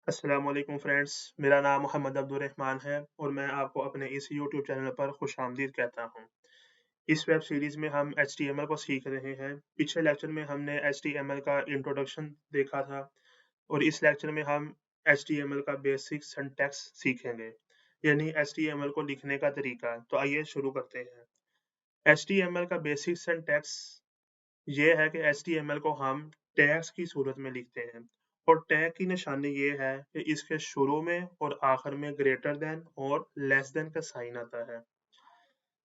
अस्सलाम वालेकुम फ्रेंड्स, मेरा नाम मोहम्मद अब्दुल रहमान है और मैं आपको अपने इस यूट्यूब चैनल पर खुशामदीद कहता हूँ। इस वेब सीरीज़ में हम एचटीएमएल को सीख रहे हैं। पिछले लेक्चर में हमने एचटीएमएल का इंट्रोडक्शन देखा था और इस लेक्चर में हम एचटीएमएल का बेसिक सिंटैक्स सीखेंगे, यानी एचटीएमएल को लिखने का तरीका। तो आइए शुरू करते हैं। एचटीएमएल का बेसिक सिंटैक्स ये है कि एचटीएमएल को हम टैग्स की सूरत में लिखते हैं और टैग की निशानी ये है कि इसके शुरू में और आखिर में ग्रेटर देन और लेस देन का साइन आता है।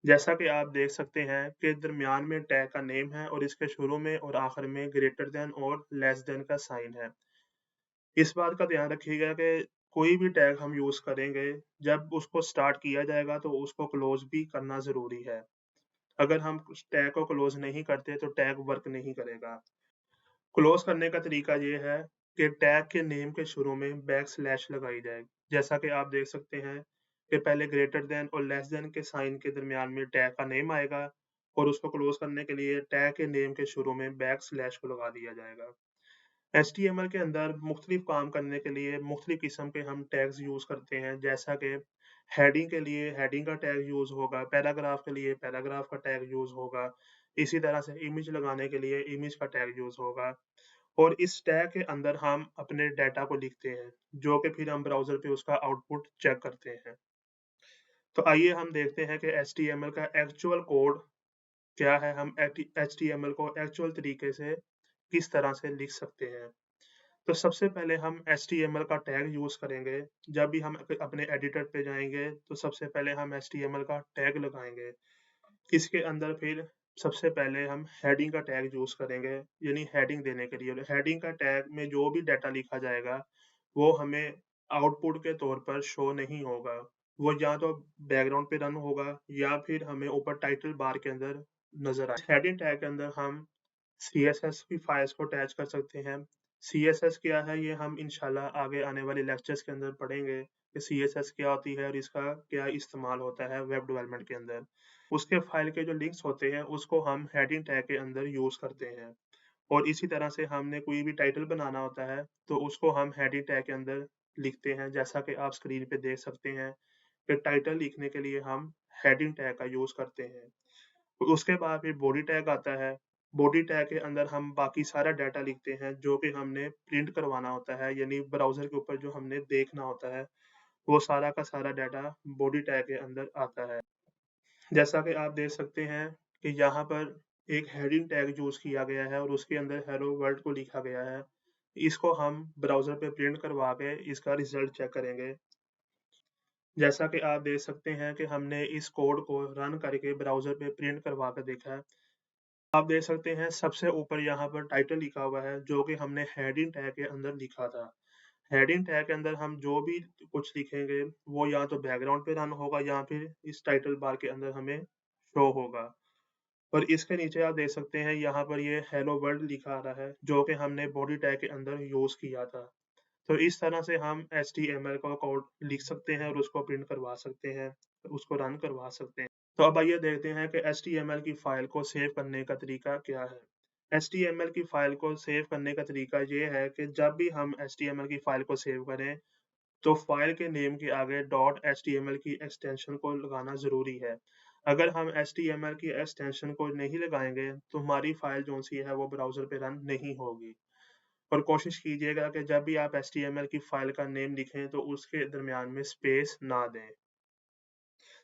जैसा कि आप देख सकते हैं कि दरमियान में टैग का नेम है और इसके शुरू में और आखिर में ग्रेटर देन और लेस देन का साइन है। इस बात का ध्यान रखिएगा कि कोई भी टैग हम यूज़ करेंगे, जब उसको स्टार्ट किया जाएगा तो उसको क्लोज़ भी करना ज़रूरी है। अगर हम उस टैग को क्लोज़ नहीं करते तो टैग वर्क नहीं करेगा। क्लोज करने का तरीका ये है कि टैग के नेम के शुरू में बैक स्लैश लगाई जाए। जैसा कि आप देख सकते हैं कि पहले ग्रेटर देन और लेस देन के साइन के दरमियान में टैग का नेम आएगा और उसको क्लोज करने के लिए टैग के नेम के शुरू में बैक स्लैश को लगा दिया जाएगा। HTML के अंदर मुख्तलिफ काम करने के लिए मुख्तलिफ किस्म के हम टैग्स यूज़ करते हैं, जैसा कि हेडिंग के लिए हेडिंग का टैग यूज़ होगा, पैराग्राफ के लिए पैराग्राफ का टैग यूज़ होगा, इसी तरह से इमेज लगाने के लिए इमेज का टैग यूज़ होगा। और इस टैग के अंदर हम अपने डेटा को लिखते हैं, जो कि फिर हम ब्राउज़र पे उसका आउटपुट चेक करते हैं। तो आइए हम देखते हैं कि HTML का एक्चुअल कोड क्या है, हम HTML को एक्चुअल तरीके से किस तरह से लिख सकते हैं। तो सबसे पहले हम HTML का टैग यूज़ करेंगे। जब भी हम अपने एडिटर पे जाएँगे, तो सबसे पहले हम HTML का टैग लगाएँगे। इसके अंदर फिर सबसे पहले हम हेडिंग का टैग यूज़ करेंगे, यानी हेडिंग देने के लिए। हेडिंग का टैग में जो भी डेटा लिखा जाएगा, वो हमें आउटपुट के तौर पर शो नहीं होगा। वो या तो बैकग्राउंड पे रन होगा या फिर हमें ऊपर टाइटल बार के अंदर नज़र आए। हेडिंग टैग के अंदर हम सीएसएस की फाइल्स को अटैच कर सकते हैं। सीएसएस क्या है, ये हम इंशाल्लाह आगे आने वाले लेक्चर्स के अंदर पढ़ेंगे कि सीएसएस क्या होती है और इसका क्या इस्तेमाल होता है वेब डेवलपमेंट के अंदर। उसके फाइल के जो लिंक्स होते हैं, उसको हम हेडिंग टैग के अंदर यूज़ करते हैं और इसी तरह से हमने कोई भी टाइटल बनाना होता है, तो उसको हम हेडिंग टैग के अंदर लिखते हैं, जैसा कि आप स्क्रीन पे देख सकते हैं कि टाइटल लिखने के लिए हम हेडिंग टैग का यूज़ करते हैं। उसके बाद फिर बॉडी टैग आता है। बॉडी टैग के अंदर हम बाकी सारा डाटा लिखते हैं, जो कि हमने प्रिंट करवाना होता है, यानी ब्राउज़र के ऊपर जो हमने देखना होता है, वो सारा का सारा डाटा बॉडी टैग के अंदर आता है। जैसा कि आप देख सकते हैं कि यहाँ पर एक हेडिंग टैग यूज़ किया गया है और उसके अंदर हेलो वर्ल्ड को लिखा गया है। इसको हम ब्राउज़र पे प्रिंट करवा के इसका रिज़ल्ट चेक करेंगे। जैसा कि आप देख सकते हैं कि हमने इस कोड को रन करके ब्राउज़र पे प्रिंट करवा के देखा है। आप देख सकते हैं सबसे ऊपर यहाँ पर टाइटल लिखा हुआ है, जो कि हमने हेडिंग टैग के अंदर लिखा था। हेडिंग टैग के अंदर हम जो भी कुछ लिखेंगे, वो या तो बैकग्राउंड पे रन होगा या फिर इस टाइटल बार के अंदर हमें शो होगा। और इसके नीचे आप देख सकते हैं यहाँ पर ये हेलो वर्ल्ड लिखा आ रहा है, जो कि हमने बॉडी टैग के अंदर यूज़ किया था। तो इस तरह से हम HTML का कोड लिख सकते हैं और उसको प्रिंट करवा सकते हैं, उसको रन करवा सकते हैं। तो अब आइए देखते हैं कि HTML की फ़ाइल को सेव करने का तरीका क्या है। HTML की फ़ाइल को सेव करने का तरीका ये है कि जब भी हम HTML की फ़ाइल को सेव करें, तो फ़ाइल के नेम के आगे .html की एक्सटेंशन को लगाना ज़रूरी है। अगर हम HTML की एक्सटेंशन को नहीं लगाएँगे, तो हमारी फ़ाइल जो-सी है वो ब्राउज़र पे रन नहीं होगी। और कोशिश कीजिएगा कि जब भी आप HTML की फ़ाइल का नेम लिखें, तो उसके दरमियान में स्पेस ना दें।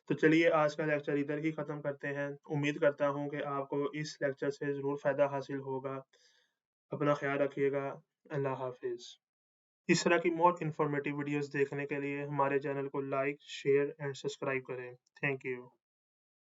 तो चलिए आज का लेक्चर इधर ही ख़त्म करते हैं। उम्मीद करता हूँ कि आपको इस लेक्चर से ज़रूर फ़ायदा हासिल होगा। अपना ख़्याल रखिएगा। अल्लाह हाफ़िज़। इस तरह की मोर इन्फॉर्मेटिव वीडियोज़ देखने के लिए हमारे चैनल को लाइक, शेयर एंड सब्सक्राइब करें। Thank you.